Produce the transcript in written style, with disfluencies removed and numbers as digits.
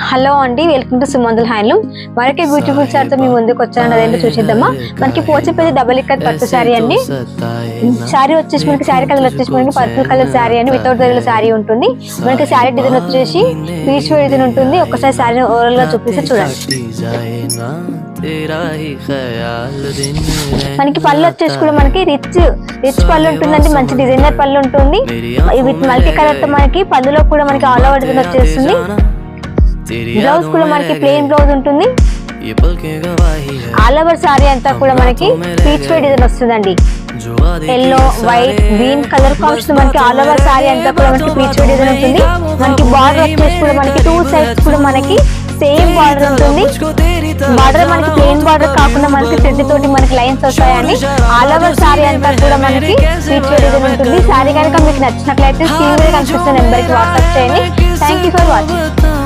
Hello అండి, welcome to సుమందుల్ handloom. మరొక beautiful సారీతో మీ ముందుకు వచ్చానండి. అదేంటో చూసిద్దామా. మనకి పోచంపల్లి డబల్ ఇక్కత్ పట్టు సారీ అండి. సారీ వచ్చేసి మనకి సారీ కలర్ వచ్చేసి మనకి పర్పుల్ కలర్ సారీ అండి. వితౌట్ దగ్గర సారీ ఉంటుంది. మనకి సారీ డిజైన్ వచ్చేసి పీచ్ డిజైన్ ఉంటుంది. ఒకసారి సారీ ఓవరాల్ గా చూపిస్తే చూడండి. మనకి పళ్ళు వచ్చేసి కూడా మనకి రిచ్ పళ్ళు ఉంటుందండి. మంచి డిజైనర్ పళ్ళు ఉంటుంది. విత్ మల్టీ కలర్ తో మనకి పళ్ళులో కూడా మనకి ఆల్ ఓవర్ డిజైన్ వచ్చేస్తుంది. బ్లౌజ్ కూడా మనకి ప్లెయిన్ బ్లౌజ్ ఉంటుంది. ఆల్ ఓవర్ సారీ అంతా కూడా మనకి పీచ్ డిజైన్ వస్తుందండి. Yellow, white, green colour combination మనకి ఆల్ ఓవర్ సారీ అంతా కూడా మనకి పీచ్ డిజైన్ ఉంటుంది. మనకి బార్డర్ వచ్చేసి కూడా మనకి 2 సైడ్స్ కూడా మనకి సేమ్ బార్డర్ ఉంటుంది. బార్డర్ మనకి ప్లెయిన్ బార్డర్ కాకుండా మనకి థ్రెడ్ తోటి మనకి లైన్స్ వస్తాయండి. ఆల్ ఓవర్ సారీ అంతా కూడా మనకి పీచ్ డిజైన్ ఉంటుంది. సారీ కనుక మీకు నచ్చినట్లయితే స్క్రీన్ మీద కనిపిస్తున్న నెంబర్ కి వాట్సాప్ చేయండి. Thank you for watching.